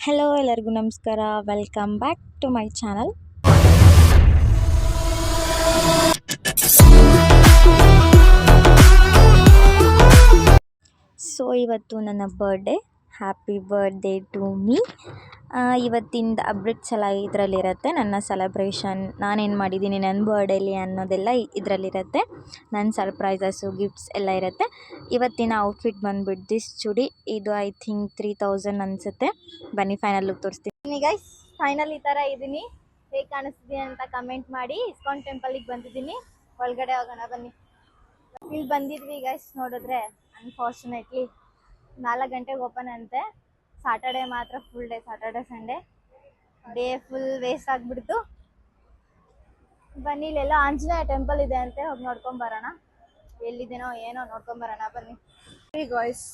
Hello ಎಲ್ಲರಿಗೂ ನಮಸ್ಕಾರ, welcome back to my channel. So ಇವತ್ತು ನನ್ನ birthday. Happy birthday to me. ಇವತ್ತಿಂದ ಅಪ್ಡೇಟ್ಸ್ ಎಲ್ಲ ಇದರಲ್ಲಿರುತ್ತೆ. ನನ್ನ ಸೆಲೆಬ್ರೇಷನ್ ನಾನೇನು ಮಾಡಿದ್ದೀನಿ ನನ್ನ ಬರ್ಡೇಲಿ ಅನ್ನೋದೆಲ್ಲ ಇದರಲ್ಲಿರುತ್ತೆ. ನನ್ನ ಸರ್ಪ್ರೈಸಸ್ಸು, ಗಿಫ್ಟ್ಸ್ ಎಲ್ಲ ಇರುತ್ತೆ. ಇವತ್ತಿನ ಔಟ್ಫಿಟ್ ಬಂದುಬಿಟ್ಟು ದಿಸ್ ಚೂಡಿ. ಇದು ಐ ಥಿಂಕ್ 3000 ಅನಿಸುತ್ತೆ. ಬನ್ನಿ ಫೈನಲ್ ಲುಕ್ ತೋರಿಸ್ತೀನಿ ಗೈಸ್. ಫೈನಲ್ ಈ ಥರ ಇದ್ದೀನಿ. ಹೇಗೆ ಕಾಣಿಸ್ತಿದ್ದೀನಿ ಅಂತ ಕಮೆಂಟ್ ಮಾಡಿ. ಇಸ್ಕಾನ್ ಟೆಂಪಲಿಗೆ ಬಂದಿದ್ದೀನಿ. ಒಳಗಡೆ ಹೋಗೋಣ ಬನ್ನಿ. ಇಲ್ಲಿ ಬಂದಿದ್ವಿ ಗೈಸ್. ನೋಡಿದ್ರೆ ಅನ್ಫಾರ್ಚುನೇಟ್ಲಿ 4 ಗಂಟೆಗೆ ಓಪನ್ ಅಂತೆ. ಸಾಟರ್ಡೆ ಮಾತ್ರ full day, Saturday Sunday day full waste ಆಗಿಬಿಡ್ತು. ಬನ್ನಿ, ಇಲ್ಲೆಲ್ಲ ಆಂಜನೇಯ ಟೆಂಪಲ್ ಇದೆ ಅಂತೆ, ಹೋಗಿ ನೋಡ್ಕೊಂಬರೋಣ. ಎಲ್ಲಿದ್ದೀನೋ ಏನೋ ನೋಡ್ಕೊಂಬರೋಣ ಬನ್ನಿ. ಗಾಯ್ಸ್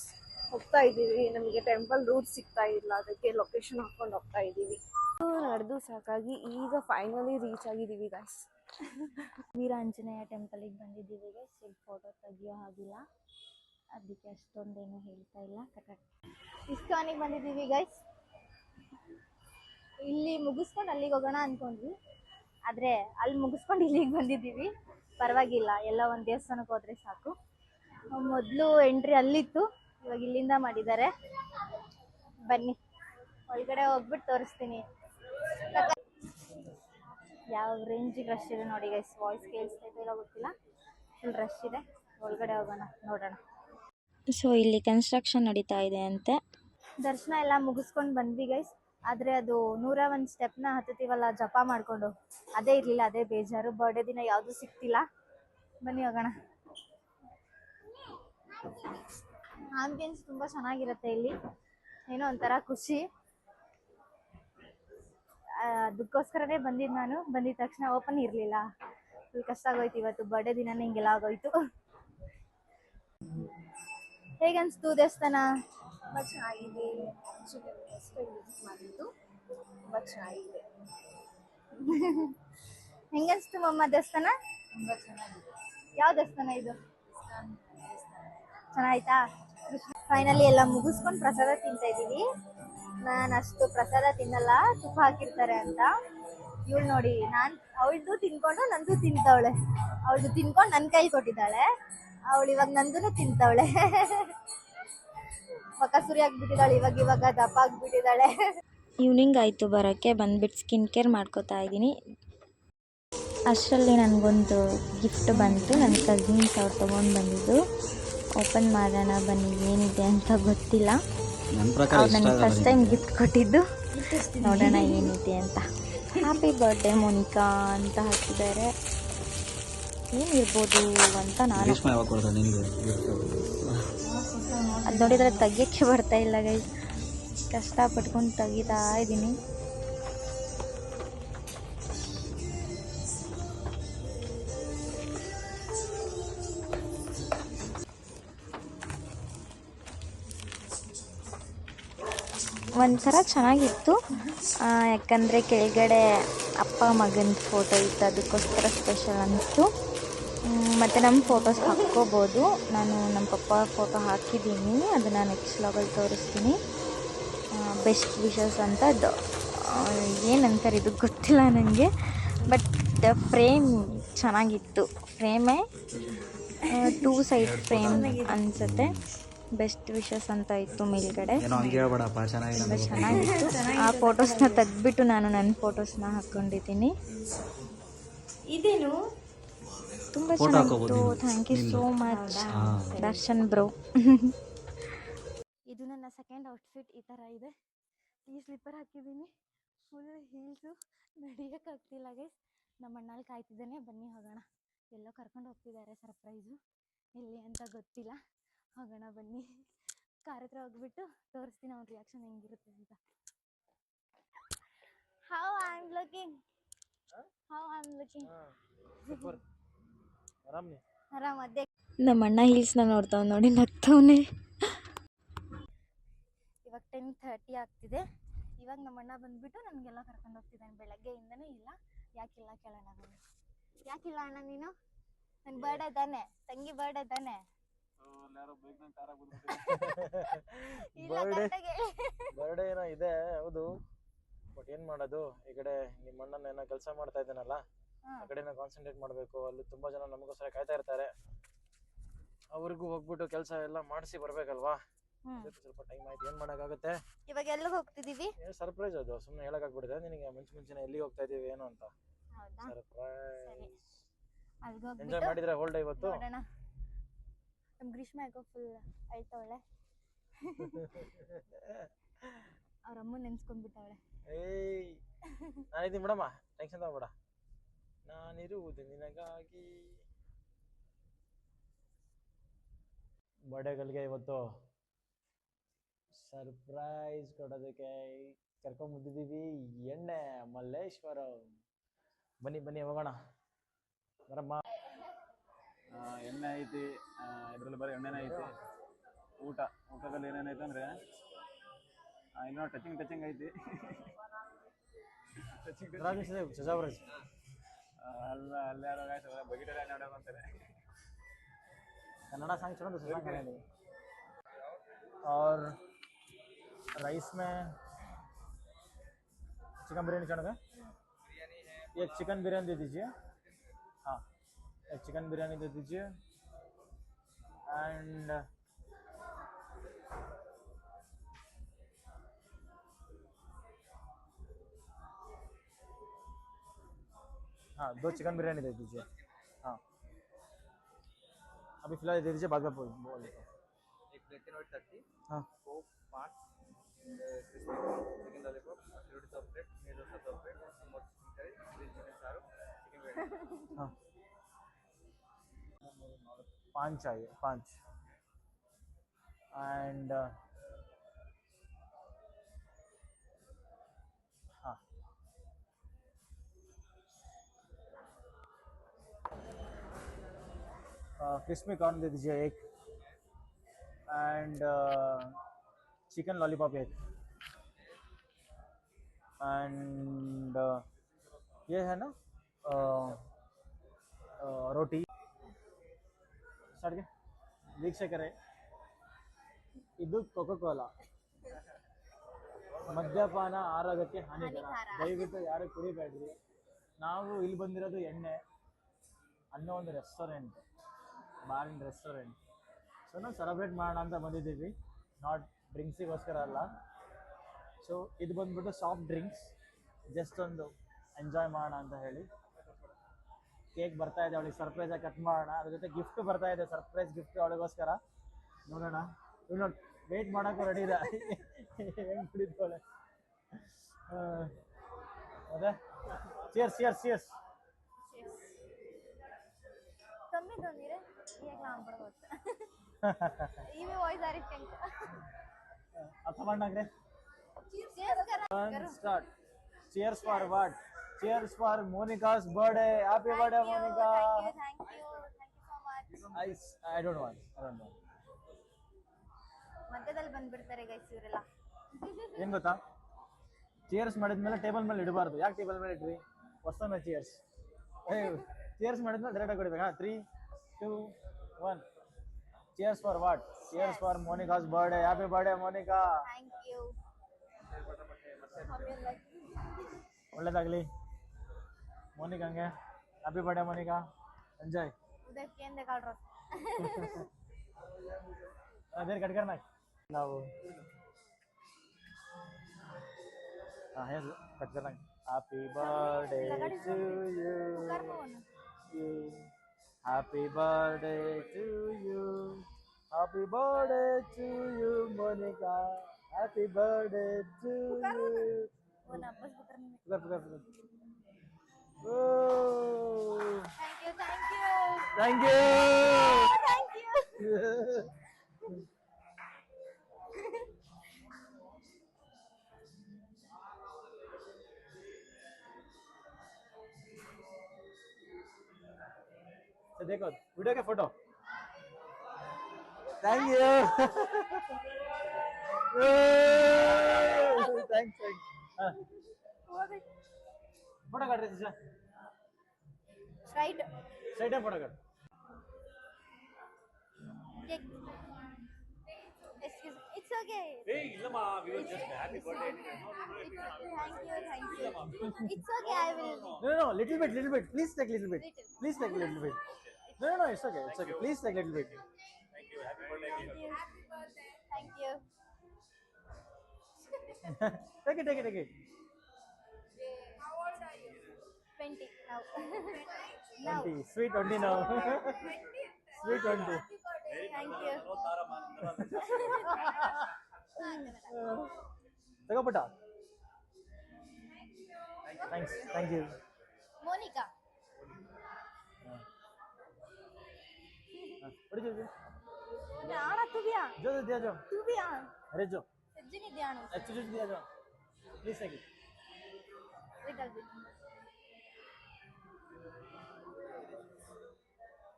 ಹೋಗ್ತಾ ಇದ್ದೀವಿ. ನಮಗೆ ಟೆಂಪಲ್ ರೂಟ್ ಸಿಗ್ತಾ ಇಲ್ಲ, ಅದಕ್ಕೆ ಲೊಕೇಶನ್ ಹಾಕೊಂಡು ಹೋಗ್ತಾ ಇದ್ದೀವಿ. ನಡೆದು ಸಾಕಾಗಿ ಈಗ ಫೈನಲಿ ರೀಚ್ ಆಗಿದ್ದೀವಿ ಗಾಯ್ಸ್. ವೀರಾಂಜನೇಯ ಟೆಂಪಲಿಗೆ ಬಂದಿದ್ದೀವಿ ಗೈಸ್. ಇಲ್ಲಿ ಫೋಟೋ ತೆಗಿಯೋ ಹಾಗಿಲ್ಲ, ಅದಕ್ಕೆ ಅಷ್ಟೊಂದೇನು ಹೇಳ್ತಾ ಇಲ್ಲ. ಇಸ್ಕಾನಿಗೆ ಬಂದಿದ್ದೀವಿ ಗೈಸ್. ಇಲ್ಲಿ ಮುಗಿಸ್ಕೊಂಡು ಅಲ್ಲಿಗೆ ಹೋಗೋಣ ಅಂದ್ಕೊಂಡ್ವಿ, ಆದರೆ ಅಲ್ಲಿ ಮುಗಿಸ್ಕೊಂಡು ಇಲ್ಲಿಗೆ ಬಂದಿದ್ದೀವಿ. ಪರವಾಗಿಲ್ಲ, ಎಲ್ಲ ಒಂದು ದೇವಸ್ಥಾನಕ್ಕೆ ಹೋದರೆ ಸಾಕು. ಮೊದಲು ಎಂಟ್ರಿ ಅಲ್ಲಿತ್ತು, ಇವಾಗ ಇಲ್ಲಿಂದ ಮಾಡಿದ್ದಾರೆ. ಬನ್ನಿ ಒಳಗಡೆ ಹೋಗ್ಬಿಟ್ಟು ತೋರಿಸ್ತೀನಿ. ಯಾವ ರೇಂಜಿಗೆ ರಶ್ ಇದೆ ನೋಡಿ ಗೈಸ್. ವಾಯ್ಸ್ ಕೇಳಿಸ್ತೈತೆ ಇಲ್ಲ ಗೊತ್ತಿಲ್ಲ, ಫುಲ್ ರಶ್ ಇದೆ. ಒಳಗಡೆ ಹೋಗೋಣ, ನೋಡೋಣ. ಸೊ ಇಲ್ಲಿ ಕನ್ಸ್ಟ್ರಕ್ಷನ್ ನಡೀತಾ ಇದೆ ಅಂತೆ. ದರ್ಶನ ಎಲ್ಲ ಮುಗಿಸ್ಕೊಂಡು ಬಂದ್ವಿ ಗೈಸ್. ಆದರೆ ಅದು 101 ಸ್ಟೆಪ್ನ ಹತ್ತುತ್ತೀವಲ್ಲ ಜಪ ಮಾಡಿಕೊಂಡು, ಅದೇ ಇರಲಿಲ್ಲ, ಅದೇ ಬೇಜಾರು. ಬರ್ಡೇ ದಿನ ಯಾವುದೂ ಸಿಗ್ತಿಲ್ಲ. ಬನ್ನಿ ಹೋಗೋಣ. ಆಂಬಿಯನ್ಸ್ ತುಂಬ ಚೆನ್ನಾಗಿರುತ್ತೆ ಇಲ್ಲಿ, ಏನೋ ಒಂಥರ ಖುಷಿ. ಅದಕ್ಕೋಸ್ಕರನೇ ಬಂದಿದ್ದು ನಾನು. ಬಂದಿದ ತಕ್ಷಣ ಓಪನ್ ಇರಲಿಲ್ಲ, ಫುಲ್ ಕಷ್ಟ ಆಗೋಯ್ತು. ಇವತ್ತು ಬರ್ಡೇ ದಿನನೇ ಹಿಂಗೆಲ್ಲ ಆಗೋಯ್ತು. ಹೇಗನ್ನಿಸ್ತು ದೇವಸ್ಥಾನ? ತುಂಬ ಚೆನ್ನಾಗಿದೆ. ವಿಸಿಟ್ ಮಾಡಿದ್ದು ತುಂಬ ಚೆನ್ನಾಗಿದೆ. ಹೆಂಗನ್ನಿಸ್ತು ಮಮ್ಮ ದೇವಸ್ಥಾನ? ತುಂಬ ಚೆನ್ನಾಗಿದೆ. ಯಾವ ದೇವಸ್ಥಾನ ಇದು? ಚೆನ್ನಾಯ್ತಾ? ಫೈನಲಿ ಎಲ್ಲ ಮುಗಿಸ್ಕೊಂಡು ಪ್ರಸಾದ ತಿಂತಾ ಇದ್ದೀವಿ. ನಾನು ಅಷ್ಟು ಪ್ರಸಾದ ತಿನ್ನಲ್ಲ, ತುಪ್ಪ ಹಾಕಿರ್ತಾರೆ ಅಂತ. ಇವಳು ನೋಡಿ, ಅವಳದು ತಿನ್ಕೊಂಡು ನಂದು ತಿಂತವಳೆ. ಅವಳದು ತಿನ್ಕೊಂಡು ನನ್ನ ಕೈ ಕೊಟ್ಟಿದ್ದಾಳೆ. ಅವಳು ಇವಾಗ ನಂದು ತಿಂತವಳೆ. ಪಕ್ಕ ಸುರಿ ಆಗಿಬಿಟ್ಟಿದ್ದಾಳೆ. ಇವಾಗ ದಪ್ಪ ಆಗಿಬಿಟ್ಟಿದ್ದಾಳೆ. ಈವ್ನಿಂಗ್ ಆಯಿತು ಬರೋಕ್ಕೆ. ಬಂದ್ಬಿಟ್ಟು ಸ್ಕಿನ್ ಕೇರ್ ಮಾಡ್ಕೋತಾ ಇದ್ದೀನಿ. ಅಷ್ಟರಲ್ಲಿ ನನಗೊಂದು ಗಿಫ್ಟ್ ಬಂತು. ನನ್ನ ಕಸಿನ್ಸ್ ಅವ್ರು ತೊಗೊಂಡು ಬಂದಿದ್ದು. ಓಪನ್ ಮಾಡೋಣ ಬನ್ನಿ, ಏನಿದೆ ಅಂತ ಗೊತ್ತಿಲ್ಲ. ಅವ್ರು ನನಗೆ ಫಸ್ಟ್ ಟೈಮ್ ಗಿಫ್ಟ್ ಕೊಟ್ಟಿದ್ದು. ನೋಡೋಣ ಏನಿದೆ ಅಂತ. ಹ್ಯಾಪಿ ಬರ್ಡೇ ಮೋನಿಕಾ ಅಂತ ಹಾಕಿದ್ದಾರೆ. ಏನಿರ್ಬೋದು ಅಂತ ನಾನು ಅದು ನೋಡಿದರೆ ತೆಗಿಯೋಕ್ಕೆ ಬರ್ತಾ ಇಲ್ಲ ಗೈಸ್. ಕಷ್ಟಪಟ್ಕೊಂಡು ತೆಗಿತಾ ಇದ್ದೀನಿ. ಒಂಥರ ಚೆನ್ನಾಗಿತ್ತು, ಯಾಕಂದರೆ ಕೆಳಗಡೆ ಅಪ್ಪ ಮಗನ ಫೋಟೋ ಇತ್ತು, ಅದಕ್ಕೋಸ್ಕರ ಸ್ಪೆಷಲ್ ಅನ್ನಿಸ್ತು. ಮತ್ತು ನಮ್ಮ ಫೋಟೋಸ್ ಹಾಕ್ಕೋಬೋದು. ನಾನು ನಮ್ಮ ಪಪ್ಪ ಫೋಟೋ ಹಾಕಿದ್ದೀನಿ, ಅದನ್ನು ನೆಕ್ಸ್ಟ್ ವ್ಲಾಗಲ್ಲಿ ತೋರಿಸ್ತೀನಿ. ಬೆಸ್ಟ್ ವಿಶಸ್ ಅಂತ ಏನಂತಾರೆ ಇದು ಗೊತ್ತಿಲ್ಲ ನನಗೆ, ಬಟ್ ಫ್ರೇಮ್ ಚೆನ್ನಾಗಿತ್ತು. ಫ್ರೇಮೇ 2 ಸೈಡ್ ಫ್ರೇಮ್ ಅನಿಸುತ್ತೆ. ಬೆಸ್ಟ್ ವಿಶಸ್ ಅಂತ ಇತ್ತು ಮೇಲ್ಗಡೆ. ಚೆನ್ನಾಗಿತ್ತು. ಆ ಫೋಟೋಸ್ನ ತೆಗೆದ್ಬಿಟ್ಟು ನಾನು ನನ್ನ ಫೋಟೋಸ್ನ ಹಾಕ್ಕೊಂಡಿದ್ದೀನಿ. ಇದೇನು ತುಂಬ ಚೆನ್ನಾಗಿತ್ತು. Thank you so much Darshan bro. ಇದು ನನ್ನ ಸೆಕೆಂಡ್ ಔಟ್ಫಿಟ್. ಈ ಥರ ಇದೆ. ಈ ಸ್ಲಿಪ್ಪರ್ ಹಾಕಿದ್ದೀನಿ, ಫುಲ್ ಹೀಲ್ಸು, ನಡೆಯೋಕ್ಕಾಗ್ತಿಲ್ಲ ಗೈಸ್. ನಮ್ಮ ಅಣ್ಣಲ್ಲಿ ಕಾಯ್ತಿದ್ದೇನೆ. ಬನ್ನಿ ಹೋಗೋಣ. ಎಲ್ಲೋ ಕರ್ಕೊಂಡು ಹೋಗ್ತಿದ್ದಾರೆ, ಸರ್ಪ್ರೈಸು. ಎಲ್ಲಿ ಅಂತ ಗೊತ್ತಿಲ್ಲ. ಹೋಗೋಣ ಬನ್ನಿ. ಕಾರ್ ಹತ್ರ ಹೋಗ್ಬಿಟ್ಟು ತೋರಿಸ್ತೀನಿ ಅವ್ನ ರಿಯಾಕ್ಷನ್ ಹೆಂಗಿರುತ್ತೆ ಅಂತ. How I am looking. ಆರಾಮ್ ಅದೇ. ನಮ್ಮ ಅಣ್ಣ ಹೀಲ್ಸ್ನ ನೋಡ್ತಾವ್ ನೋಡಿ ನಗ್ತವನೆ. ಇವಾಗ 10:30 ಆಗ್ತಿದೆ. ಇವಾಗ ನಮ್ಮ ಅಣ್ಣ ಬಂದ್ಬಿಟ್ಟು ನನಗೆಲ್ಲ ಕರ್ಕೊಂಡು ಹೋಗ್ತಿದ್ದಾನೆ. ಬೆಳಗ್ಗೆಯಿಂದನೂ ಇಲ್ಲ. ಯಾಕಿಲ್ಲ ಕೇಳೋಣ ಬನ್ನಿ. ಯಾಕಿಲ್ಲ ಅಣ್ಣ ನೀನು? ನನ್ನ ಬರ್ಡೇ ತಾನೆ, ತಂಗಿ ಬರ್ಡೇ ತಾನೆ. ಬರ್ಡೇ ಏನೋ ಇದೆ ಹೌದು, ಬಟ್ ಏನ್ ಮಾಡೋದು, ಈ ಕಡೆ ನಿಮ್ಮ ಅಣ್ಣನ ಏನೋ ಕೆಲಸ ಮಾಡ್ತಾ ಇದ್ದಾನಲ್ಲ, ಆ ಕಡೆನ ಕಾನ್ಸಂಟ್ರೇಟ್ ಮಾಡ್ಬೇಕು. ಅಲ್ಲಿ ತುಂಬಾ ಜನ ನಮಗೋಸ್ಕರ ಕಾಯ್ತಾ ಇರ್ತಾರೆ, ಅವ್ರಿಗೂ ಹೋಗ್ಬಿಟ್ಟು ಕೆಲಸ ಎಲ್ಲ ಮಾಡಿಸಿ ಬರ್ಬೇಕಲ್ವಾ. ಸ್ವಲ್ಪ ಟೈಮ್ ಆಯ್ತು, ಏನ್ ಮಾಡಕ್ಕಾಗುತ್ತೆ. ಇವಾಗ ಎಲ್ಲಿಗೆ ಹೋಗ್ತಿದೀವಿ? ಸರ್ಪ್ರೈಸ್ ಅದು, ಸುಮ್ಮನೆ ಹೇಳಕ್ ಆಗ್ಬಿಟ್ಟಿದೆ ನಿನಗೆ ಮುಂಚೆನೆ ಎಲ್ಲಿ ಹೋಗ್ತಾ ಇದೀವಿ ಏನು ಅಂತ. ಸರ್ಪ್ರೈಸ್. ಎಂಜಾಯ್ ಮಾಡಿದ್ರೆ ಹೋಲ್ ಡೇ ಇವತ್ತು. ನಮ್ ಗ್ರೀಷ್ಮ ಯಾಕೋ ಫುಲ್ ಅಳ್ತವಳೆ. ಅವ್ರ ಅಮ್ಮ ನೆನ್ಸ್ಕೊಂಡ್ಬಿಟ್ಟವಳೆ. ಏಯ್ ನಾನಿದ್ದೀನಿ ಬಿಡಮ್ಮ, ಟೆನ್ಷನ್ ತಗೋಬೇಡ, ನಾನಿರುವುದು ನಿನಗಾಗಿ. ಬರ್ಡೇಗಳಿಗೆ ಇವತ್ತು ಸರ್ಪ್ರೈಸ್ ಕೊಡೋದಕ್ಕೆ ಕರ್ಕೊಂಡ್ಬಂದಿದ್ದೀವಿ ಎಣ್ಣೆ ಮಲ್ಲೇಶ್ವರ. ಬನ್ನಿ ಬನ್ನಿ ಹೋಗೋಣ, ಬರಮ್ಮ. ಎಣ್ಣೆ ಐತಿ, ಇದರಲ್ಲಿ ಬರೀ ಎಣ್ಣೆನೇ ಐತಿ. ಊಟದಲ್ಲಿ ಏನೇನೈತೆ ಅಂದರೆ ಇನ್ನೂ ಟಚಿಂಗ್ ಐತಿ. ಅಲ್ಲಾರೋ ಬಗಿಟೆಲ್ಲ ನೋಡೋಕೆ ಅಂತಾರೆ. कन्नड़ा सॉन्ग छोड़ो, दूसरा सॉन्ग गाने। और राइस में चिकन बिरयानी चढ़ोगे? एक चिकन बिरयानी दे दीजिए। हाँ, एक चिकन बिरयानी दे दीजिए। एंड हाँ, 2 चिकन बिरयानी दे दीजिए। हाँ, अभी फिलहाल दे दीजिए, बाद में बोल देता हूँ। एक ब्लैक एंड व्हाइट 30, हाँ, Coke 5, crispy chicken lollipop, mushroom top plate, neer dosa top plate, samosa chicken curry, grill chicken चारो, चिकन बिरयानी। हाँ, 5 चाहिए, 5। एंड हाँ, क्रिस्पी कॉर्न दे दीजिए 1। And chicken lollipop 1। एंड ये है ना रोटी ಸರಿಗೆ ವೀಕ್ಷಕರೇ, ಇದು ಕೋಕೋ ಕೋಲಾ. ಮದ್ಯಪಾನ ಆರೋಗ್ಯಕ್ಕೆ ಹಾನಿಕರ, ದಯವಿಟ್ಟು ಯಾರು ಕುಡಿಬೇಡ್ರಿ. ನಾವು ಇಲ್ಲಿ ಬಂದಿರೋದು ಎಣ್ಣೆ ಅನ್ನೋ ಒಂದು ರೆಸ್ಟೋರೆಂಟ್, ಬಾರಿನ ರೆಸ್ಟೋರೆಂಟ್. ಸೊ ನಾವು ಸೆಲೆಬ್ರೇಟ್ ಮಾಡೋಣ ಅಂತ ಬಂದಿದ್ದೀವಿ, ನಾಟ್ ಡ್ರಿಂಕ್ಸಿಗೋಸ್ಕರ ಅಲ್ಲ. ಸೊ ಇದು ಬಂದ್ಬಿಟ್ಟು ಸಾಫ್ಟ್ ಡ್ರಿಂಕ್ಸ್, ಜಸ್ಟ್ ಒಂದು ಎಂಜಾಯ್ ಮಾಡೋಣ ಅಂತ ಹೇಳಿ. ಕೇಕ್ ಬರ್ತಾ ಇದೆ, ಅವಳಿಗೆ ಸರ್ಪ್ರೈಸಾಗಿ ಕಟ್ ಮಾಡೋಣ. ಅದ್ರ ಜೊತೆ ಗಿಫ್ಟ್ ಬರ್ತಾ ಇದೆ, ಸರ್ಪ್ರೈಸ್ ಗಿಫ್ಟ್ ಅವಳಿಗೋಸ್ಕರ. ನೋಡೋಣ, ಇವಳು ವೆಯ್ಟ್ ಮಾಡೋಕ್ಕೂ ರೆಡಿ ಇದೆ. ಹೆಂಗೆ ಕುಡಿತಾಳೆ. ಅದೇ ಚಿಯರ್ಸ್ ಚಿಯರ್ಸ್ ಚಿಯರ್ಸ್. कमी तो नहीं रे, ये काम पर होता है। ये भी वॉइस आ रही है। अब समझना चीयर्स करो। Start. Cheers for what? Cheers for Monica's birthday. Happy birthday, Monica. Thank you so much. I don't want. ಮಧ್ಯದಲ್ಲಿ ಬಂದ್ಬಿಡ್ತಾರೆ ಗೈಸ್ ಇವರೆಲ್ಲ. ಏನ್ ಗೊತ್ತಾ, ಚಿಯರ್ಸ್ ಮಾಡಿದ್ಮೇಲೆ ಟೇಬಲ್ ಮೇಲೆ ಇಡಬಾರ್ದು. ಯಾಕೆ ಟೇಬಲ್ ಮೇಲೆ ಇಟ್ರಿ? ಹೊಸನ ಚಿಯರ್ಸ್. ಚಿಯರ್ಸ್ ಮಾಡಿದ್ಮೇಲೆ ಡೈರೆಕ್ಟ್ ಆಗಿ ಹೊಡಿಬೇಕು. 3, 2, 1. Cheers for what? Cheers for Monica's birthday. Happy birthday, Monica. Thank you. ಒಳ್ಳೇದಾಗಲಿ ಮೋನಿಕಾಂಗೆ. Happy birthday Monica, enjoy. ಉದಕ್ಕೆ ಎಂದೆ ಕಾಳ್ರ देर कट करना ನಾವು है कट करना. Happy birthday to you, happy birthday to you, happy birthday to you Monica, happy birthday to you. वो नब्बस पुत्र ने. पुकार. Oh thank you thank you. तो देखो वीडियो का photo. Thank you. Thanks. Photo काट रहे थे. राइट स्ट्राइट फोटो काट. Cake. Excuse me. It's okay. Hey, Illama, we were just happy birthday. Thank you. It's okay. I will. No, little bit. Please take little bit. Little. Please take little bit. No, it's okay. Please take little bit. Thank you. Happy birthday. Thank you. Thank you. Take it. 20 now. Now. 20. Sweet 20 now. Sweet 20. Thank you. Take putta. Thanks. Thank you. Monica. What did you do? Ana tu bhi aa. Jo, diya jo. Tu bhi aa. Arey jo. Sajjini dhyanu. Actually diya jo. Please take it. Little bit.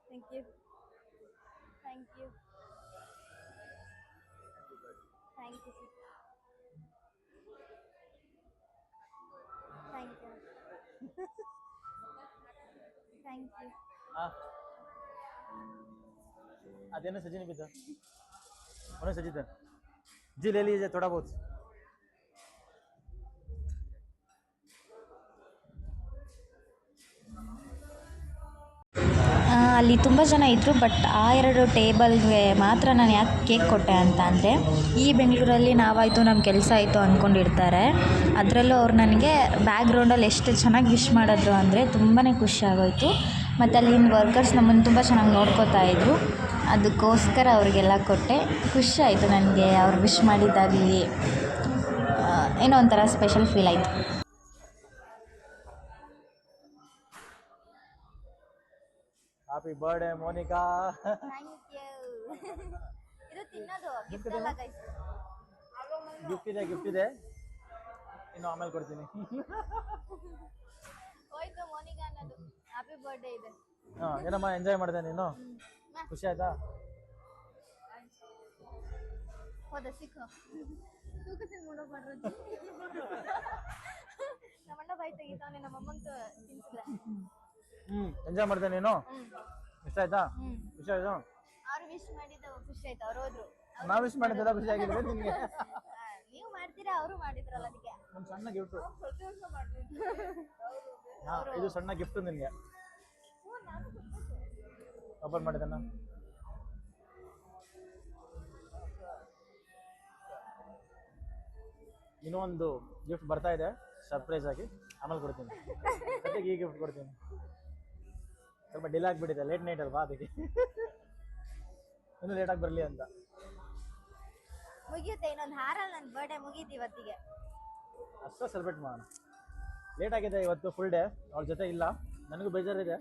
Thank you. Thank you. Thank you. Thank you. Thank you. हाँ आते ना सजी नहीं पीता उन्हें सजी था जी ले लीजिए थोड़ा बहुत ಅಲ್ಲಿ ತುಂಬ ಜನ ಇದ್ದರು. ಬಟ್ ಆ 2 ಟೇಬಲ್ಗೆ ಮಾತ್ರ ನಾನು ಯಾಕೆ ಕೇಕ್ ಕೊಟ್ಟೆ ಅಂತ ಅಂದರೆ, ಈ ಬೆಂಗಳೂರಲ್ಲಿ ನಾವಾಯಿತು ನಮ್ಮ ಕೆಲಸ ಆಯಿತು ಅಂದ್ಕೊಂಡಿರ್ತಾರೆ. ಅದರಲ್ಲೂ ಅವ್ರು ನನಗೆ ಬ್ಯಾಕ್ಗ್ರೌಂಡಲ್ಲಿ ಎಷ್ಟು ಚೆನ್ನಾಗಿ ವಿಶ್ ಮಾಡಿದ್ರು ಅಂದರೆ ತುಂಬಾ ಖುಷಿ ಆಗೋಯಿತು. ಮತ್ತು ಅಲ್ಲಿನ ವರ್ಕರ್ಸ್ ನಮ್ಮನ್ನು ತುಂಬ ಚೆನ್ನಾಗಿ ನೋಡ್ಕೋತಾ ಇದ್ದರು. ಅದಕ್ಕೋಸ್ಕರ ಅವರಿಗೆಲ್ಲ ಕೊಟ್ಟೆ. ಖುಷಿ ಆಯಿತು ನನಗೆ ಅವ್ರು ವಿಶ್ ಮಾಡಿದ್ದಾಗಲಿ. ಏನೋ ಒಂಥರ ಸ್ಪೆಷಲ್ ಫೀಲ್ ಆಯಿತು. Happy birthday Monica. Thank you. ಇದು ತಿನ್ನೋದು ಗಿಫ್ಟ್ ಅಲ್ಲ ಗೈಸ್. ಗಿಫ್ಟ್ ಇದೆ ಇನ್ನು ಆಮೇಲೆ ಕೊಡ್ತೀನಿ. ಹೋಯ್ತು ಮೋನಿಕಾ ಅನ್ನೋದು. ಹ್ಯಾಪಿ ಬರ್ಡೇ ಇದೆ. ಹಾಂ ಏನಮ್ಮ ಎಂಜಾಯ್ ಮಾಡಿದೆ ನೀನು? ಖುಷಿ ಆಯ್ತಾ? ಹೋದ ಸಿಕ್ಕು ತೂಕಸಿನ ಮುಂಡೋಗಿ ಮಾಡ್ರಿ. ನಮ್ಮಣ್ಣ ಬಾಯಿ ತೆಗಿತಾವನೆ, ನಮ್ಮಮ್ಮಂತ ತಿನ್ಸಿದೆ. ಎಂಜಾಯ್ ಮಾಡಿದೆ ನೀನು? ಇಷ್ಟ ಆಯ್ತಾ? ಖುಷಿ ಆಯ್ತು? ಅವ್ರು ವಿಶ್ ಮಾಡಿದ್ದು ಖುಷಿ ಆಯ್ತು. ಅವ್ರು ಹೋದ್ರು. ನಾವು ವಿಶ್ ಮಾಡಿದ್ದೆಲ್ಲ ಖುಷಿ ಆಗಿದೆ ನಿಮಗೆ? ನೀವು ಮಾಡ್ತೀರಾ, ಅವರು ಮಾಡಿದ್ರಲ್ಲ ಅದಕ್ಕೆ. ಒಂದು ಸಣ್ಣ ಗಿಫ್ಟ್. ಹಾಂ ಇದು ಸಣ್ಣ ಗಿಫ್ಟ್ ನಿನಗೆ. ಓಪನ್ ಮಾಡಿದೆನಾ? ಇನ್ನೂ ಒಂದು ಗಿಫ್ಟ್ ಬರ್ತಾ ಇದೆ ಸರ್ಪ್ರೈಸ್ ಆಗಿ, ಆಮೇಲೆ ಕೊಡ್ತೀನಿ. ಜೊತೆಗೆ ಈ ಗಿಫ್ಟ್ ಕೊಡ್ತೀನಿ. ಸ್ವಲ್ಪ ಡಿಲೇ ಆಗಿಬಿಟ್ಟಿದೆ, ಲೇಟ್ ನೈಟ್ ಅಲ್ವಾ ಅದಕ್ಕೆ. ಇನ್ನೂ ಲೇಟಾಗಿ ಬರಲಿ ಅಂತ. ಮುಗಿಯುತ್ತೆ ಇನ್ನೊಂದು ಹಾರಲ್ಲಿ. ನನ್ನ ಬರ್ಡೇ ಮುಗೀತು ಇವತ್ತಿಗೆ. ಅಷ್ಟೇ ಸೆಲೆಬ್ರೇಟ್ ಮಾಡೋಣ. ಲೇಟ್ ಆಗಿದೆ ಇವತ್ತು ಫುಲ್ ಡೇ. ಅವ್ರ ಜೊತೆ ಇಲ್ಲ, ನನಗೂ ಬೇಜಾರಿದೆ.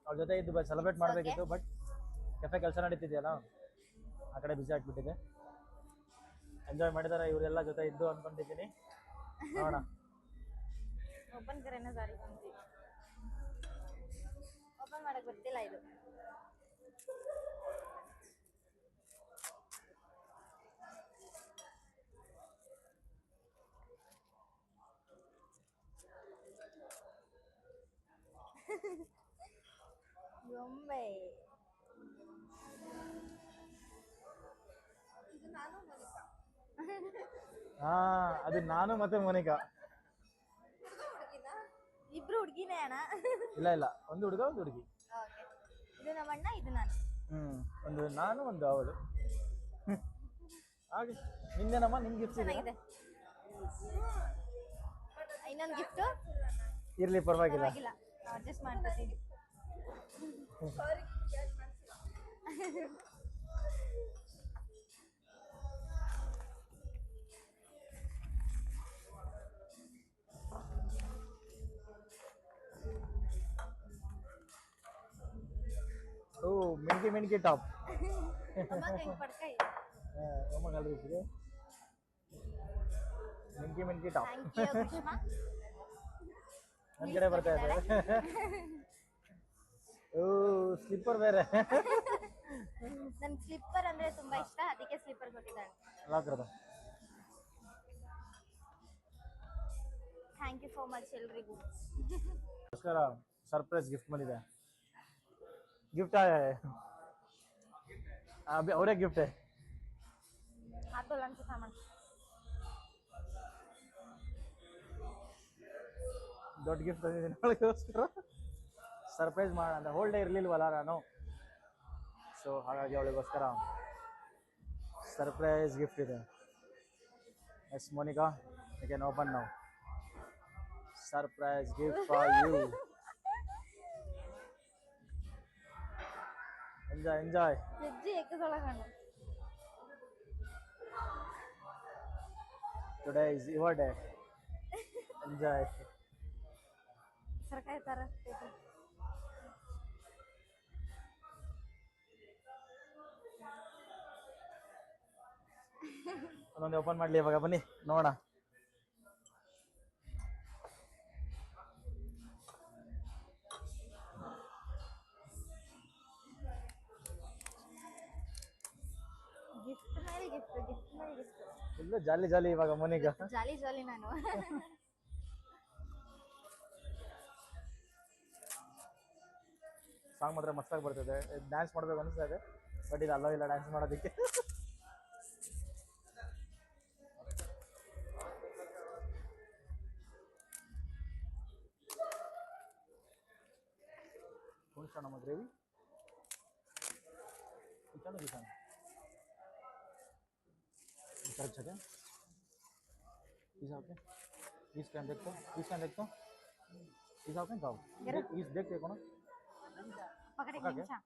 ಅವ್ರ ಜೊತೆ ಇದ್ದು ಸೆಲೆಬ್ರೇಟ್ ಮಾಡಬೇಕಿತ್ತು. ಬಟ್ ಕೆಫೆ ಕೆಲಸ ನಡೀತಿದೆಯಲ್ಲ, ಆ ಕಡೆ ಬಿಸಿ ಆಗಿಬಿಟ್ಟಿದೆ. ಎಂಜಾಯ್ ಮಾಡಿದಾರೆ ಇವರೆಲ್ಲ ಜೊತೆ ಇದ್ದು ಅಂದ್ಕೊಂಡಿದ್ದೀನಿ. ನೋಡೋಣ. ಓಪನ್ ಕರೆನ ಸಾರಿ ಓಪನ್ ಮಾಡಕ್ ಗೊತ್ತಿಲ್ಲ ಇದು. ಗೊಂಬೆ. ಹಾ ಅದು ನಾನು ಮತ್ತೆ ಮೋನಿಕಾ. ಇಬ್ರು ಹುಡುಗಿನೇ ಅಣ್ಣ? ಇಲ್ಲ ಒಂದು ಹುಡುಗ ಒಂದು ಹುಡುಗಿ. ಓಕೆ. ಇದು ನಮ್ಮಣ್ಣ, ಇದು ನಾನು. ಒಂದು ನಾನು ಒಂದು ಅವಳು. ಹಾಗೆ ನಿಂದೇನಮ್ಮ? ನಿಮ್ಗೆ ಗಿಫ್ಟ್ ಇದೆ? ಚೆನ್ನಾಗಿದೆ. ಇನ್ನೊಂದು ಗಿಫ್ಟು ಇರ್ಲಿ ಪರವಾಗಿಲ್ಲ. ಪರವಾಗಿಲ್ಲ, ಅಡ್ಜಸ್ಟ್ ಮಾಡ್ಕೊತೀನಿ. ಓ ಮಿಣ್ಕಿ ಟಾಪ್. ಪಡ್ಕೈ. ಮಿಣ್ಕಿ ಟಾಪ್ ಥ್ಯಾಂಕ್ ಯು ಕುಷ್ಮಾ. ನನ್ನ ಕಡೆ ಬರ್ತಾ ಇದೆ. ಓ ಸ್ಲಿಪ್ಪರ್ ಬೇರೆ. ನನ್ ಸ್ಲಿಪ್ಪರ್ ಅಂದ್ರೆ ತುಂಬಾ ಇಷ್ಟ, ಅದಕ್ಕೆ ಸ್ಲಿಪ್ಪರ್ ಕೊಟ್ಟಿದ್ದಾಳೆ. ಹಾಕಿರೋದು. ಥ್ಯಾಂಕ್ ಯು ಸೋ ಮಚ್ ಎಲ್ರಿಗೂ. ಸರ್ಪ್ರೈಸ್ ಗಿಫ್ಟ್ ಬಂದಿದೆ. ಗಿಫ್ಟ್ अभी और गिफ्ट है हाथों लंच सामान ದೊಡ್ಡ ಗಿಫ್ಟ್ ತಂದಿದ್ದೀನಿ ಅವಳಿಗೋಸ್ಕರ ಸರ್ಪ್ರೈಸ್ ಮಾಡೋಣ ಅಂತ ಹೋಲ್ ಡೇ ಇರಲಿಲ್ವಲ್ಲ ನಾನು ಸೊ ಹಾಗಾಗಿ ಅವಳಿಗೋಸ್ಕರ ಸರ್ಪ್ರೈಸ್ ಗಿಫ್ಟ್ ಇದೆ yes Monica you can open now surprise gift for you enjoy enjoy ಹೆಜ್ಜೆ ಎಕ್ಕದೊಳಗಣ today is your day enjoy ಸರ್ಕಾರಿ ತರ ಒಂದೊಂದು ಓಪನ್ ಮಾಡಲಿ ಇವಾಗ ಬನ್ನಿ ನೋಡೋಣ ಗಿಫ್ಟ್ ಮೇಲೆ ಗಿಫ್ಟ್ ಗಿಫ್ಟ್ ಮೇಲೆ ಗಿಫ್ಟ್ ಫುಲ್ಲು ಜಾಲಿ ಜಾಲಿ ಇವಾಗ ಮೋನಿಕಾ ಜಾಲಿ ಜಾಲಿ ನಾನು ಸಾಂಗ್ ಮಾತ್ರ ಮಸ್ತಾಗಿ ಬರ್ತಿದೆ ಡ್ಯಾನ್ಸ್ ಮಾಡಬೇಕು ಅನಿಸ್ತಾ ಇದೆ ಬಟ್ ಇದು ಅಲ್ಲೋ ಇಲ್ಲ ಡ್ಯಾನ್ಸ್ ಮಾಡೋದಕ್ಕೆ कौन ನಮ್ಮ ಗ್ರೇವಿ किचन किचन इधर जगह इस ओके इस कैन देखो इस ओके गाओ इस देख देखो ना पकड़े पकड़ के। निमिಷ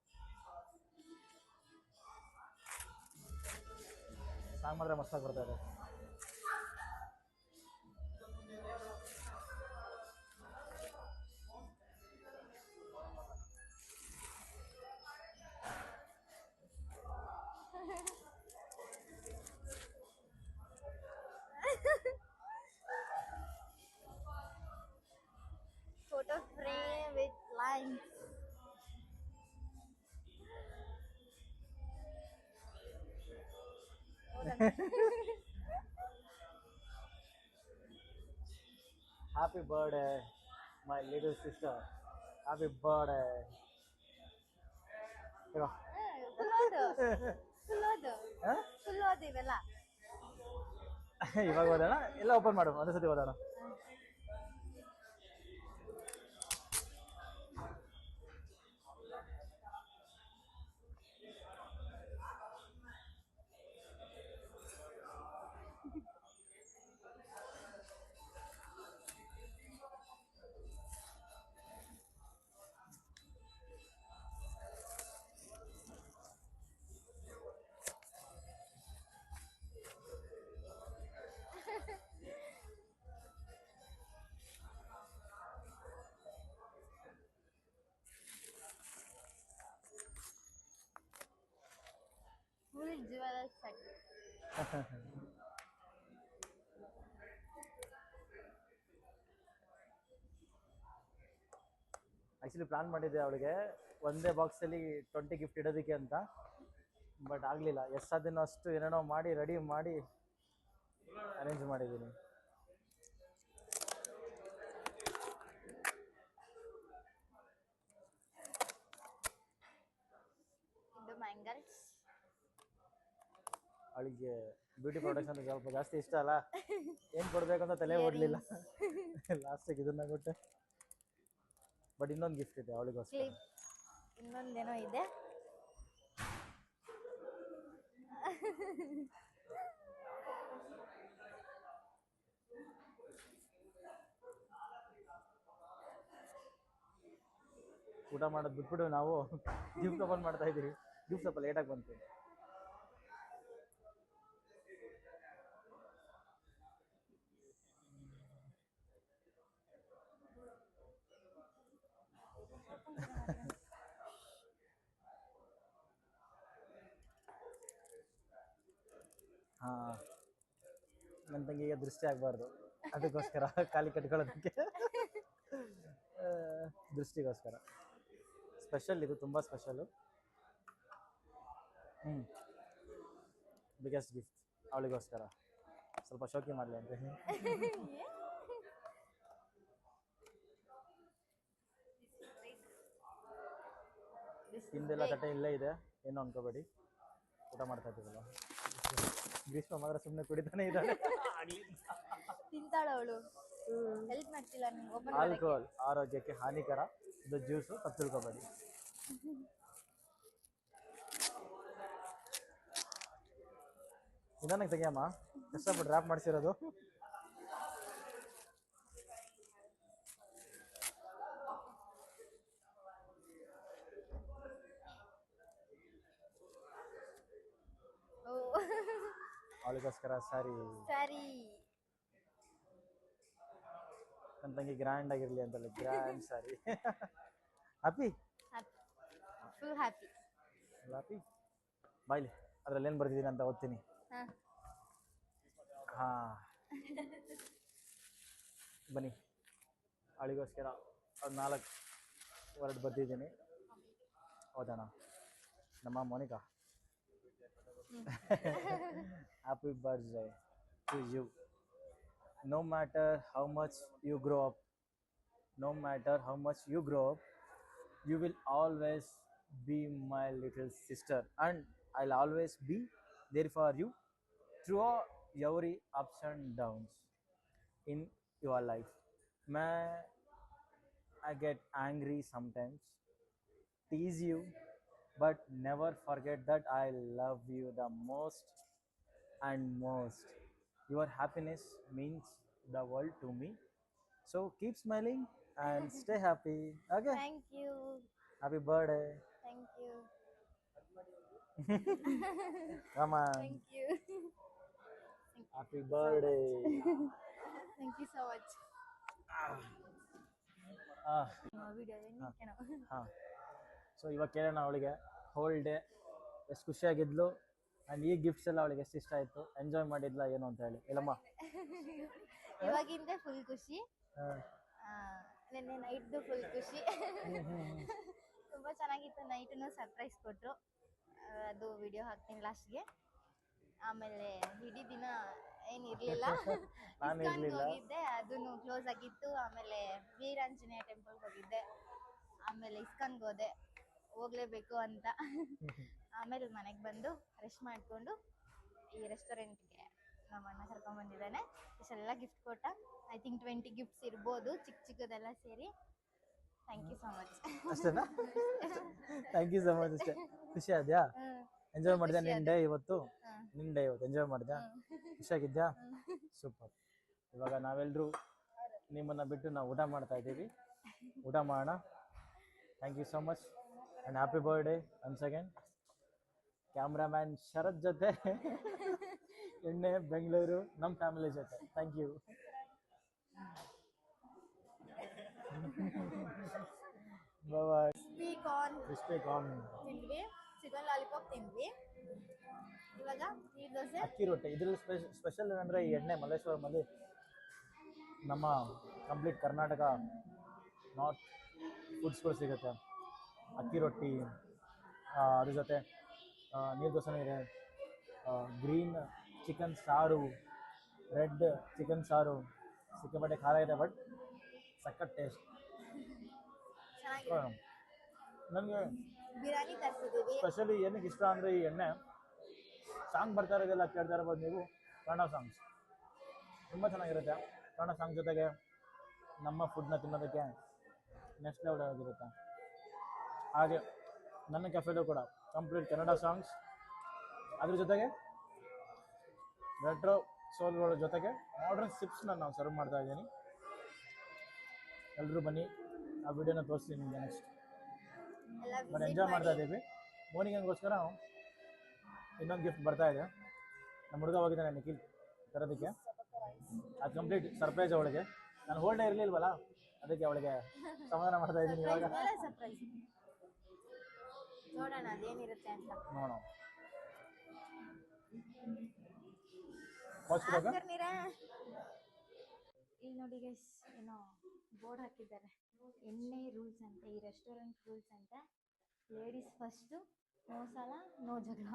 ಸಾಂಗ್ ಮಾತ್ರ ಮಸ್ತಾಗಿ ಬರ್ತಾ ಇದೆ photo frame with lines happy birthday my little sister happy birthday full ಓದು ಇವೆಲ್ಲ ಇವಾಗ ಓದೋಣ ಎಲ್ಲ ಓಪನ್ ಮಾಡು ಒಂದೇ ಸತಿ ಓದೋಣ full jewellery set actually plan ಮಾಡಿದ್ದೆ ಅವಳಿಗೆ ಒಂದೇ ಬಾಕ್ಸಲ್ಲಿ 20 ಗಿಫ್ಟ್ ಇಡೋದಕ್ಕೆ ಅಂತ ಬಟ್ ಆಗಲಿಲ್ಲ ಎಷ್ಟು ಸಾಧ್ಯನೋ ಅಷ್ಟು ಏನೇನೋ ಮಾಡಿ ರೆಡಿ ಮಾಡಿ ಅರೇಂಜ್ ಮಾಡಿದ್ದೀನಿ ಇದು ಮ್ಯಾಂಗಲ್ಸ್ ಅವಳಿಗೆ ಬ್ಯೂಟಿ ಪ್ರಾಡಕ್ಟ್ಸ್ ಅಂತ ಸ್ವಲ್ಪ ಜಾಸ್ತಿ ಇಷ್ಟ ಅಲ್ಲ ಏನು ಕೊಡಬೇಕಂತ ತಲೆ ಓಡಲಿಲ್ಲ ಲಾಸ್ಟಿಗೆ ಇದನ್ನ ಕೊಟ್ಟೆ ಬಟ್ ಇನ್ನೊಂದು ಗಿಫ್ಟ್ ಇದೆ ಅವಳಿಗೋಸ್ಕರ ಕ್ಲಿಪ್ ಇನ್ನೊಂದೇನೋ ಇದೆ ಊಟ ಮಾಡೋದು ಬಿಟ್ಬಿಟ್ಟು ನಾವು ಗಿಫ್ಟ್ ಓಪನ್ ಮಾಡ್ತಾ ಇದ್ದೀವಿ ಗಿಫ್ಟ್ ಸ್ವಲ್ಪ ಲೇಟಾಗಿ ಬಂತು ಹಾಂ ನನ್ನ ತಂಗಿಗೆ ದೃಷ್ಟಿ ಆಗಬಾರ್ದು ಅದಕ್ಕೋಸ್ಕರ ಖಾಲಿ ಕಟ್ಕೊಳ್ಳೋದಕ್ಕೆ ದೃಷ್ಟಿಗೋಸ್ಕರ ಸ್ಪೆಷಲ್ ಇದು ತುಂಬ ಸ್ಪೆಷಲು ಬಿಗ್ಗೆಸ್ಟ್ ಗಿಫ್ಟ್ ಅವಳಿಗೋಸ್ಕರ ಸ್ವಲ್ಪ ಶೋಕಿ ಮಾಡಲಿ ಅಂತ ಹಿಂದೆಲ್ಲ ತಟ್ಟೆ ಇಲ್ಲೇ ಇದೆ ಏನು ಅನ್ಕೋಬೇಡಿ ಊಟ ಮಾಡ್ತಾ ಇದ್ದೀವಲ್ಲ. ಗ್ರೀಷ್ಮ ಮಾತ್ರ ಸುಮ್ಮನೆ ಕುಡಿತಾನೆ ಇದ್ದಾಳೆ. ತಿಂತಾಳ ಅವಳು, ಹೆಲ್ಪ್ ಮಾಡ್ತಿಲ್ಲ ನಂಗೆ ಓಪನ್ ಆಲ್ಕೋಹಾಲ್ ಆರೋಗ್ಯಕ್ಕೆ ಹಾನಿಕರ, ಇದು ಜ್ಯೂಸು, ತಪ್ಪು ತಿಳ್ಕೊಬೇಡಿ. ನಿಧಾನಕ್ಕೆ ತೆಗಿಯಮ್ಮ, ಕಷ್ಟಪಟ್ಟು ರ್ಯಾಪ್ ಮಾಡಿಸಿರೋದು. ಅವಳಿಗೋಸ್ಕರ ಸ್ಯಾರಿ ನನ್ನ ತಂಗಿ ಗ್ರ್ಯಾಂಡ್ ಆಗಿರಲಿ ಅಂತಲ್ಲ, grand sari. Happy full happy. Happy ಬಾಯ್ಲಿ, ಅದ್ರಲ್ಲಿ ಏನು ಬರ್ತಿದ್ದೀನಿ ಅಂತ ಓದ್ತೀನಿ. ಹಾಂ ಬನ್ನಿ, ಅವಳಿಗೋಸ್ಕರ ಒಂದು 4 ವರ್ಡ್ ಬರ್ತಿದ್ದೀನಿ, ಓದೋಣ. ನಮ್ಮ Monica, happy birthday to you. No matter how much you grow up, no matter how much you grow up, you will always be my little sister, and I'll always be there for you through every ups and downs in your life. May I get angry sometimes, tease you, but never forget that I love you the most and most. Your happiness means the world to me. So keep smiling and stay happy. Okay? Thank you. Happy birthday. Thank you. Come on. Thank you. Happy birthday. Thank you so much. Video ಹಾಂ, so ಇವಾಗ ಕೇಳೋಣ ಅವಳಿಗೆ whole day ಎಷ್ಟು ಖುಷಿಯಾಗಿದ್ಲು, and ಈ gifts ಎಲ್ಲ ಅವಳಿಗೆ ಎಷ್ಟು ಇಷ್ಟ ಆಯಿತು, ಎಂಜಾಯ್ ಮಾಡಿದ್ಲ ಏನು ಅಂತ ಹೇಳಿ. ಇಲ್ಲಮ್ಮ, ಇವಾಗಿಂದ ಫುಲ್ ಖುಷಿ, ನಿನ್ನೆ ನೈಟ್ದು ಫುಲ್ ಖುಷಿ. ತುಂಬ ಚೆನ್ನಾಗಿತ್ತು. ನೈಟನ್ನು ಸರ್ಪ್ರೈಸ್ ಕೊಟ್ಟರು, ಅದು ವಿಡಿಯೋ ಹಾಕ್ತೀನಿ ಲಾಸ್ಟ್ಗೆ. ಆಮೇಲೆ ಇಡೀ ದಿನ ಏನಿರಲಿಲ್ಲ, ಇಸ್ಕಾನ್ಗೆ ಹೋಗಿದ್ದೆ, ಅದೂ ಕ್ಲೋಸ್ ಆಗಿತ್ತು. ಆಮೇಲೆ ವೀರಾಂಜನೇಯ ಟೆಂಪಲ್ಗೆ ಹೋಗಿದ್ದೆ, ಆಮೇಲೆ ಇಸ್ಕಾನ್ಗೆ ಹೋದೆ, ಹೋಗಲೇಬೇಕು ಅಂತ. ಆಮೇಲೆ ಮನೆಗೆ ಬಂದು ರೆಸ್ಟ್ ಮಾಡಿಕೊಂಡು ಈ ರೆಸ್ಟೋರೆಂಟ್ಗೆ ನಮ್ಮ ಅಣ್ಣ ಕರ್ಕೊಂಡ್ಬಂದಿದ್ದಾನೆ. ಇಷ್ಟೆಲ್ಲ ಗಿಫ್ಟ್ ಕೊಟ್ಟ. ಐ ಥಿಂಕ್ 20 ಗಿಫ್ಟ್ಸ್ ಇರ್ಬೋದು, ಚಿಕ್ಕ ಚಿಕ್ಕದೆಲ್ಲ ಸೇರಿ. Thank you so much. ಅಷ್ಟೇನಾ? Thank you so much. ಅಷ್ಟೇ ಖುಷಿ ಆದ್ಯಾ? ಎಂಜಾಯ್ ಮಾಡಿದ್ಯಾ ನಿನ್ನ ಡೇ ಇವತ್ತು? ನಿನ್ನ ಡೇ ಇವತ್ತು ಎಂಜಾಯ್ ಮಾಡಿದ್ಯಾ? ಖುಷಿಯಾಗಿದ್ಯಾ? ಸೂಪರ್. ಇವಾಗ ನಾವೆಲ್ಲರೂ ನಿಮ್ಮನ್ನು ಬಿಟ್ಟು ನಾವು ಊಟ ಮಾಡ್ತಾ ಇದ್ದೀವಿ, ಊಟ ಮಾಡೋಣ. Thank you so much and happy birthday once again. Cameraman Sharath ಜೊತೆ ಎಣ್ಣೆ ಬೆಂಗಳೂರು, ನಮ್ಮ ಫ್ಯಾಮಿಲಿ ಜೊತೆ. Thank you. Bye. Crispy corn ತಿಂದ್ವಿ, ಚಿಕನ್ ಲಾಲಿಪಾಪ್ ತಿಂದ್ವಿ. ಇವಾಗ ನೀರು ದೋಸೆ, ಅಕ್ಕಿ ರೊಟ್ಟಿ. ಇದರಲ್ಲಿ ಸ್ಪೆಷಲ್ ಏನಂದರೆ ಈ ಎಣ್ಣೆ ಮಲ್ಲೇಶ್ವರಮಲ್ಲಿ ನಮ್ಮ ಕಂಪ್ಲೀಟ್ ಕರ್ನಾಟಕ ನಾರ್ತ್ ಫುಡ್ಸ್ಗಳು ಸಿಗುತ್ತೆ. ಅಕ್ಕಿ ರೊಟ್ಟಿ, ಅದ್ರ ಜೊತೆ ನೀರು ದೋಸೆನೂ ಇದೆ, ಗ್ರೀನ್ ಚಿಕನ್ ಸಾರು, ರೆಡ್ ಚಿಕನ್ ಸಾರು. ಸಿಕ್ಕಾಪಟ್ಟೆ ಖಾರ ಇದೆ, ಬಟ್ ಸಖತ್ ಟೇಸ್ಟ್. ಚೆನ್ನಾಗಿದೆ. ನನಗೆ ಬಿರಿಯಾನಿ ತರಿಸಿದ್ದೀವಿ. ಸ್ಪೆಷಲಿ ಏನಕ್ಕೆ ಇಷ್ಟ ಅಂದರೆ ಈ ಎಣ್ಣೆ ಸಾಂಗ್ ಬರ್ತಾ ಇರೋದೆಲ್ಲ ಕೇಳ್ತಾ ಇರ್ಬೋದು ನೀವು, ಕನ್ನಡ ಸಾಂಗ್ಸ್ ತುಂಬ ಚೆನ್ನಾಗಿರುತ್ತೆ. ಕನ್ನಡ ಸಾಂಗ್ ಜೊತೆಗೆ ನಮ್ಮ ಫುಡ್ನ ತಿನ್ನೋದಕ್ಕೆ ನೆಕ್ಸ್ಟ್ ಲೆವೆಲ್ ಆಗಿರುತ್ತೆ. ಹಾಗೆ ನನ್ನ ಕೆಫೆದು ಕೂಡ ಕಂಪ್ಲೀಟ್ ಕನ್ನಡ ಸಾಂಗ್ಸ್, ಅದ್ರ ಜೊತೆಗೆ ರೆಟ್ರೋ ಸೋಲ್ಗಳ ಜೊತೆಗೆ ಮಾಡರ್ನ್ ಸಿಪ್ಸ್ನ ನಾವು ಸರ್ವ್ ಮಾಡ್ತಾ ಇದ್ದೀನಿ. ಎಲ್ಲರೂ ಬನ್ನಿ, ಆ ವಿಡಿಯೋನ ತೋರಿಸ್ತೀನಿ ನಿಮಗೆ ನೆಕ್ಸ್ಟ್. ಬಟ್ ಎಂಜಾಯ್ ಮಾಡ್ತಾ ಇದ್ದೀವಿ. ಮೋನಿಗಂಗೋಸ್ಕರ ಇನ್ನೊಂದು ಗಿಫ್ಟ್ ಬರ್ತಾ ಇದೆ. ನಮ್ಮ ಹುಡುಗ ಹೋಗಿದ್ದಾನೆ ನಿಖಿಲ್ ತರೋದಕ್ಕೆ, ಅದು ಕಂಪ್ಲೀಟ್ ಸರ್ಪ್ರೈಸ್ ಅವಳಿಗೆ. ನಾನು ಹೋಲ್ ಡೇ ಇರಲಿಲ್ವಲ್ಲ, ಅದಕ್ಕೆ ಅವಳಿಗೆ ಸಮಾಧಾನ ಮಾಡ್ತಾ ಇದ್ದೀನಿ. ಇವಾಗ ಸರ್ಪ್ರೈಸ್ ನೋಡೋಣ ಅದೇನಿರುತ್ತೆ ಅಂತ. ನೋಡೋಣ. ಇಲ್ಲಿ ನೋಡಿ ಗೈಸ್, ಏನೋ ಬೋರ್ಡ್ ಹಾಕಿದ್ದಾರೆ, ಎಣ್ಣೆ ರೂಲ್ಸ್ ಅಂತ, ಈ ರೆಸ್ಟೋರೆಂಟ್ ರೂಲ್ಸ್ ಅಂತ. ಲೇಡೀಸ್ ಫಸ್ಟು, ನೋ ಸಾಲ, ನೋ ಜಗಳ.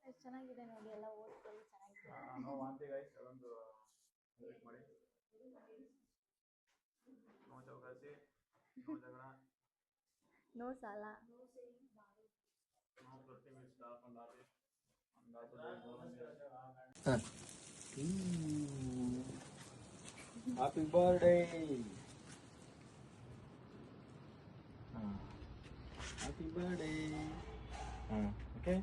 ಎಷ್ಟು ಚೆನ್ನಾಗಿದೆ ನೋಡಿ, ಎಲ್ಲ ಓದ್ಕೊಳ್ಳಿ, ಚೆನ್ನಾಗಿದೆ. ನೋ ಸಾಲ, Happy birthday. Happy birthday. Okay.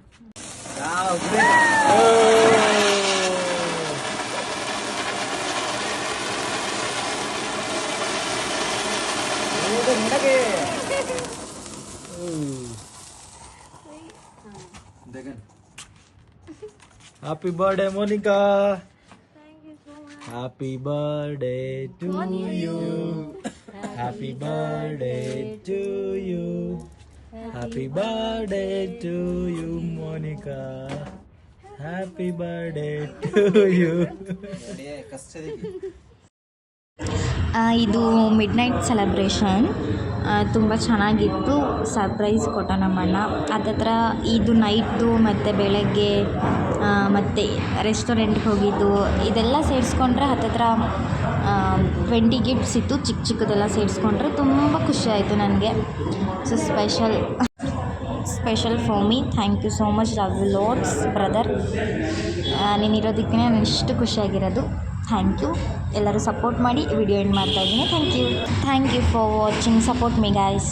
Happy birthday, Monica. Happy birthday to you. Happy birthday to you. Happy birthday to you, Monica. Happy birthday to you. ಇದು ಮಿಡ್ ನೈಟ್ ಸೆಲೆಬ್ರೇಷನ್ ತುಂಬ ಚೆನ್ನಾಗಿತ್ತು. ಸರ್ಪ್ರೈಸ್ ಕೊಟ್ಟ ನಮ್ಮಣ್ಣ. ಹತ್ತತ್ರ ಇದು ನೈಟ್ದು ಮತ್ತು ಬೆಳಗ್ಗೆ ಮತ್ತು ರೆಸ್ಟೋರೆಂಟ್ಗೆ ಹೋಗಿದ್ದು ಇದೆಲ್ಲ ಸೇರಿಸ್ಕೊಂಡ್ರೆ ಹತ್ತತ್ರ 20 ಗಿಫ್ಟ್ಸ್ ಇತ್ತು. ಚಿಕ್ಕ ಚಿಕ್ಕದೆಲ್ಲ ಸೇರಿಸ್ಕೊಂಡ್ರೆ ತುಂಬ ಖುಷಿ ಆಯಿತು ನನಗೆ. So special for me. Thank you so much. Love you lots brother. ನೀನಿರೋದಕ್ಕೆ ನಾನು ಇಷ್ಟು ಖುಷಿಯಾಗಿರೋದು. Thank you. ಎಲ್ಲರೂ ಸಪೋರ್ಟ್ ಮಾಡಿ ವಿಡಿಯೋ ಎಂಡ್ ಮಾಡ್ತಾಯಿದ್ದೀನಿ. Thank you for watching. Support me guys.